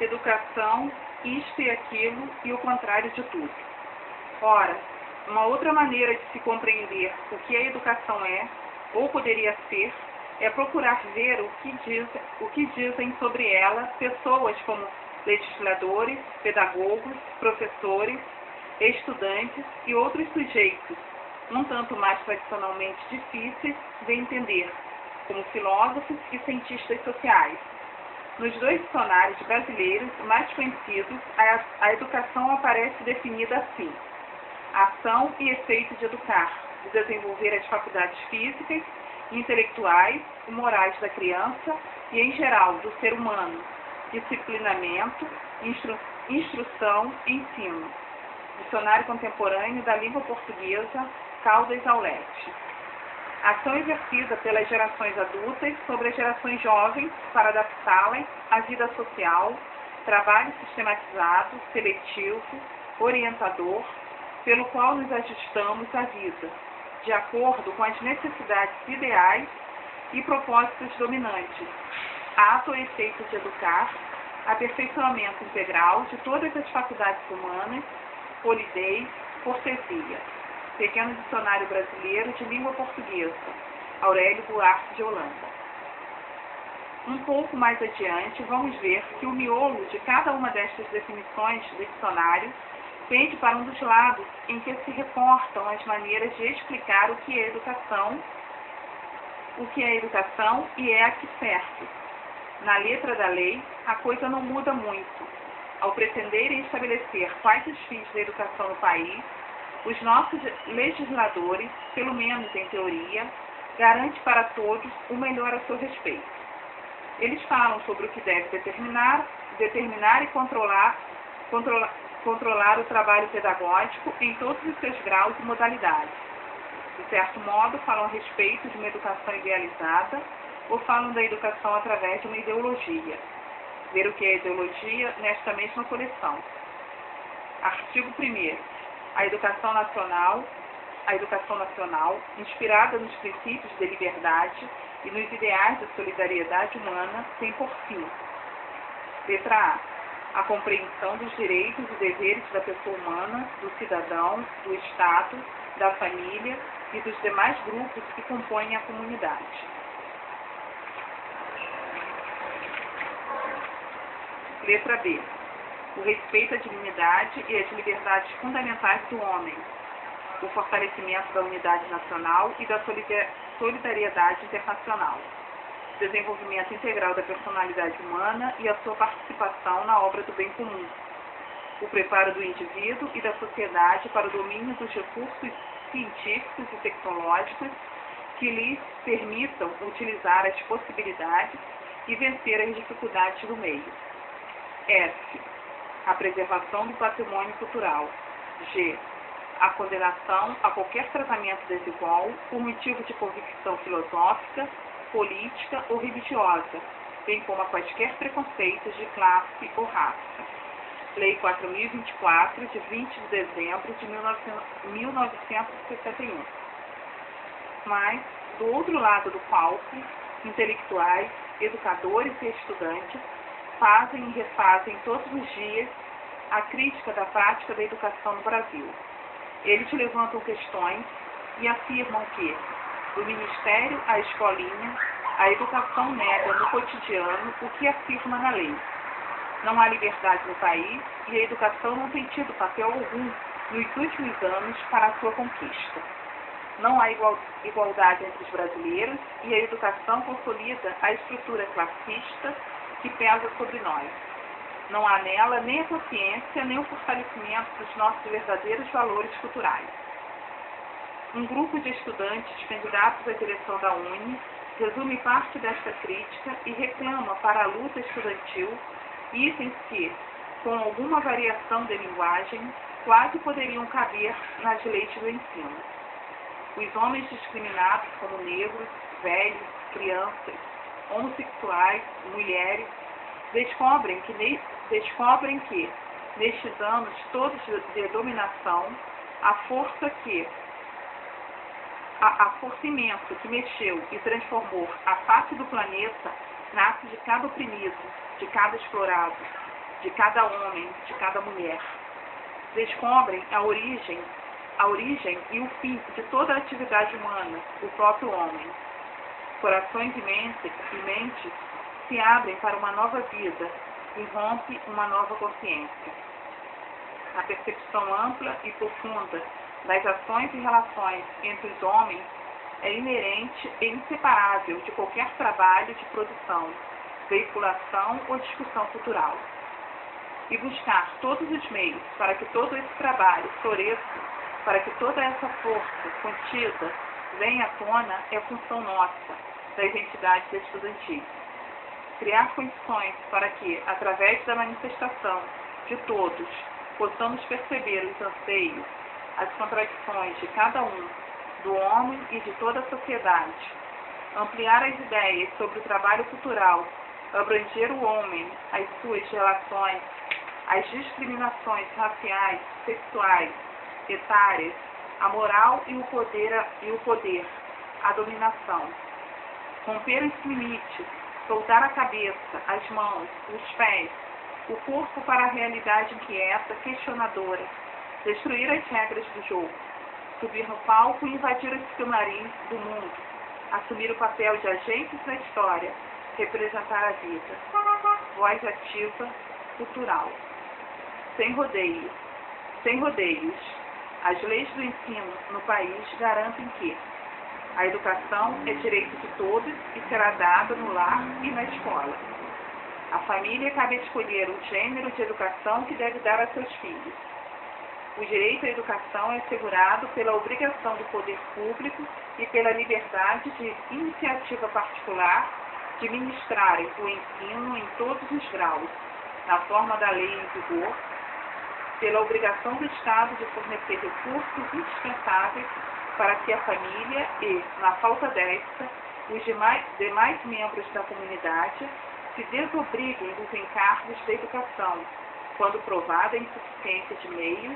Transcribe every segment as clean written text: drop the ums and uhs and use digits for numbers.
educação, isto e aquilo e o contrário de tudo. Ora, uma outra maneira de se compreender o que a educação é, ou poderia ser, é procurar ver o que dizem sobre ela pessoas como legisladores, pedagogos, professores, estudantes e outros sujeitos, um tanto mais tradicionalmente difíceis de entender, como filósofos e cientistas sociais. Nos dois dicionários brasileiros mais conhecidos, a educação aparece definida assim: ação e efeito de educar, de desenvolver as faculdades físicas, intelectuais e morais da criança e, em geral, do ser humano, disciplinamento, instrução e ensino. Dicionário Contemporâneo da Língua Portuguesa, Caldas Aulete. Ação exercida pelas gerações adultas sobre as gerações jovens para adaptá-las à vida social, trabalho sistematizado, seletivo, orientador, pelo qual nos ajustamos à vida, de acordo com as necessidades ideais e propósitos dominantes. Ato ou efeito de educar, aperfeiçoamento integral de todas as faculdades humanas, polidez, cortesia. Pequeno Dicionário Brasileiro de Língua Portuguesa, Aurélio Buarque de Holanda. Um pouco mais adiante, vamos ver que o miolo de cada uma destas definições do dicionário pende para um dos lados em que se reportam as maneiras de explicar o que é educação e é a que serve. Na letra da lei, a coisa não muda muito. Ao pretenderem estabelecer quais os fins da educação no país, os nossos legisladores, pelo menos em teoria, garantem para todos o melhor a seu respeito. Eles falam sobre o que deve determinar e controlar o trabalho pedagógico em todos os seus graus e modalidades. De certo modo, falam a respeito de uma educação idealizada ou falam da educação através de uma ideologia. Ver o que é ideologia nesta mesma coleção. Artigo 1º. A educação nacional, inspirada nos princípios de liberdade e nos ideais da solidariedade humana, tem por fim. Letra A. A compreensão dos direitos e deveres da pessoa humana, do cidadão, do Estado, da família e dos demais grupos que compõem a comunidade. Letra B. O respeito à dignidade e às liberdades fundamentais do homem, o fortalecimento da unidade nacional e da solidariedade internacional, desenvolvimento integral da personalidade humana e a sua participação na obra do bem comum, o preparo do indivíduo e da sociedade para o domínio dos recursos científicos e tecnológicos que lhes permitam utilizar as possibilidades e vencer as dificuldades do meio. F. A preservação do patrimônio cultural. G. A condenação a qualquer tratamento desigual por motivo de convicção filosófica, política ou religiosa, bem como a quaisquer preconceitos de classe ou raça. Lei 4.024, de 20 de dezembro de 1961. Mas, do outro lado do palco, intelectuais, educadores e estudantes fazem e refazem todos os dias a crítica da prática da educação no Brasil. Eles levantam questões e afirmam que, do ministério à escolinha, a educação nega no cotidiano o que afirma na lei. Não há liberdade no país e a educação não tem tido papel algum nos últimos anos para a sua conquista. Não há igualdade entre os brasileiros e a educação consolida a estrutura classista que pesa sobre nós. Não há nela nem a consciência, nem o fortalecimento dos nossos verdadeiros valores culturais. Um grupo de estudantes candidatos à direção da UNE resume parte desta crítica e reclama para a luta estudantil itens que, com alguma variação de linguagem, quase poderiam caber nas leis do ensino. Os homens discriminados como negros, velhos, crianças, homossexuais, mulheres, descobrem que, nestes anos todos de dominação, a força imensa que mexeu e transformou a face do planeta nasce de cada oprimido, de cada explorado. de cada homem, de cada mulher. Descobrem a origem e o fim de toda a atividade humana, o próprio homem. Corações e mentes se abrem para uma nova vida e rompe uma nova consciência. A percepção ampla e profunda das ações e relações entre os homens é inerente e inseparável de qualquer trabalho de produção, veiculação ou discussão cultural. E buscar todos os meios para que todo esse trabalho floresça, para que toda essa força contida venha à tona, é função nossa, das entidades estudantis. Criar condições para que, através da manifestação de todos, possamos perceber os anseios, as contradições de cada um, do homem e de toda a sociedade, ampliar as ideias sobre o trabalho cultural, abranger o homem, as suas relações, as discriminações raciais, sexuais, etárias, a moral e o poder, a dominação. Romper esse limite, soltar a cabeça, as mãos, os pés, o corpo para a realidade inquieta, questionadora, destruir as regras do jogo, subir no palco e invadir os camarins do mundo, assumir o papel de agentes da história, representar a vida. Voz ativa, cultural. Sem rodeios. As leis do ensino no país garantem que a educação é direito de todos e será dada no lar e na escola. A família cabe escolher o gênero de educação que deve dar a seus filhos. O direito à educação é assegurado pela obrigação do poder público e pela liberdade de iniciativa particular de ministrarem o ensino em todos os graus, na forma da lei em vigor, pela obrigação do Estado de fornecer recursos indispensáveis para que a família e, na falta desta, os demais membros da comunidade se desobriguem dos encargos da educação, quando provada a insuficiência de meios,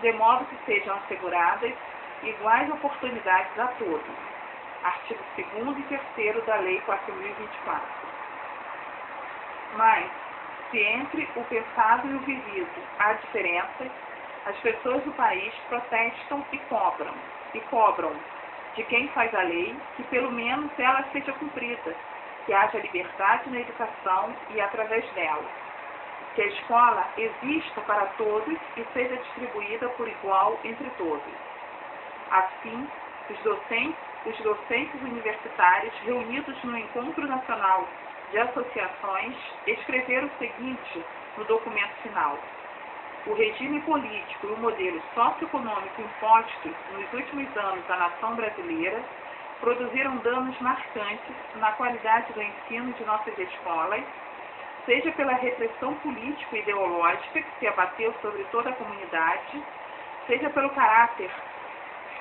de modo que sejam asseguradas iguais oportunidades a todos. Artigo 2º e 3º da Lei 4.024. Mas, se entre o pensado e o vivido há diferenças, as pessoas do país protestam e cobram de quem faz a lei que pelo menos ela seja cumprida, que haja liberdade na educação e através dela, que a escola exista para todos e seja distribuída por igual entre todos. Assim, os docentes universitários reunidos no Encontro Nacional de Associações escreveram o seguinte no documento final: o regime político e o modelo socioeconômico impostos nos últimos anos à nação brasileira produziram danos marcantes na qualidade do ensino de nossas escolas, seja pela repressão político-ideológica que se abateu sobre toda a comunidade, seja pelo caráter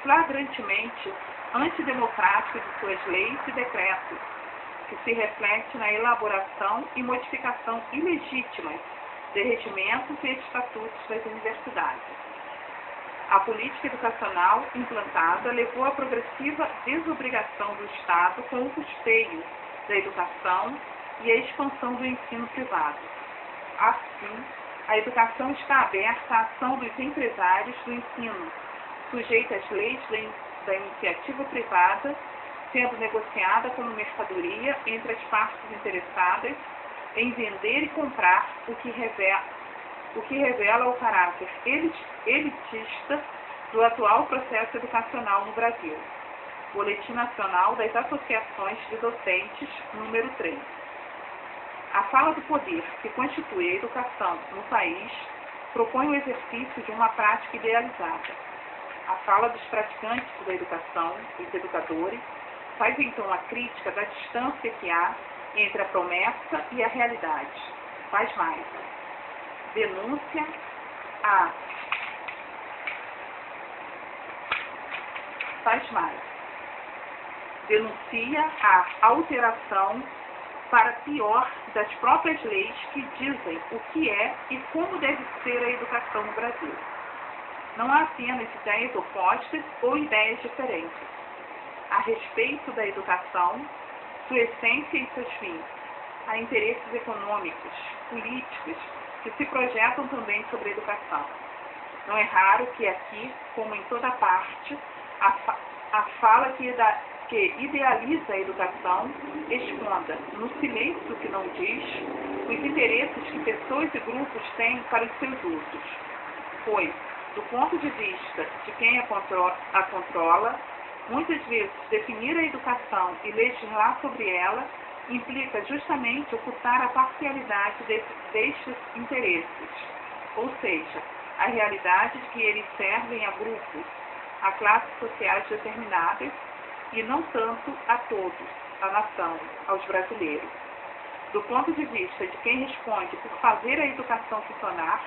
flagrantemente antidemocrático de suas leis e decretos, que se reflete na elaboração e modificação ilegítimas de regimentos e estatutos das universidades. A política educacional implantada levou à progressiva desobrigação do Estado com o custeio da educação e a expansão do ensino privado. Assim, a educação está aberta à ação dos empresários do ensino, sujeita às leis da iniciativa privada, sendo negociada como mercadoria entre as partes interessadas em vender e comprar, o que revela o caráter elitista do atual processo educacional no Brasil. Boletim Nacional das Associações de Docentes, número 3. A fala do poder que constitui a educação no país propõe o exercício de uma prática idealizada. A fala dos praticantes da educação, os educadores, faz então a crítica da distância que há entre a promessa e a realidade. Faz mais. Denuncia a alteração para pior das próprias leis que dizem o que é e como deve ser a educação no Brasil. Não há apenas ideias opostas ou ideias diferentes. A respeito da educação, sua essência e seus fins, há interesses econômicos, políticos, que se projetam também sobre a educação. Não é raro que aqui, como em toda parte, a fala que idealiza a educação esconda, no silêncio que não diz, os interesses que pessoas e grupos têm para os seus usos. Pois, do ponto de vista de quem a controla, muitas vezes definir a educação e legislar sobre ela implica justamente ocultar a parcialidade destes interesses, ou seja, a realidade de que eles servem a grupos, a classes sociais determinadas, e não tanto a todos, a nação, aos brasileiros. Do ponto de vista de quem responde por fazer a educação funcionar,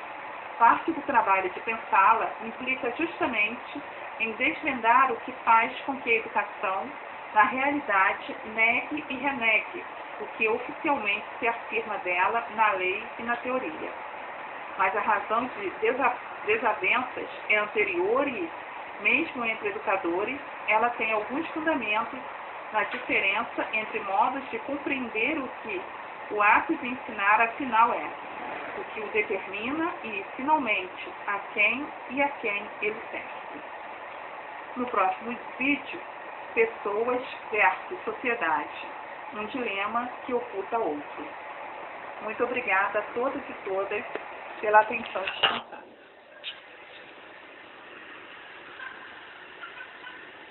parte do trabalho de pensá-la implica justamente em desvendar o que faz com que a educação, na realidade, negue e renegue o que oficialmente se afirma dela na lei e na teoria. Mas a razão de desavenças é anterior e, mesmo entre educadores, ela tem alguns fundamentos na diferença entre modos de compreender o que o ato de ensinar afinal é, o que o determina e, finalmente, a quem ele serve. No próximo vídeo, pessoas versus sociedade, um dilema que oculta outro. Muito obrigada a todos e todas pela atenção dispensada.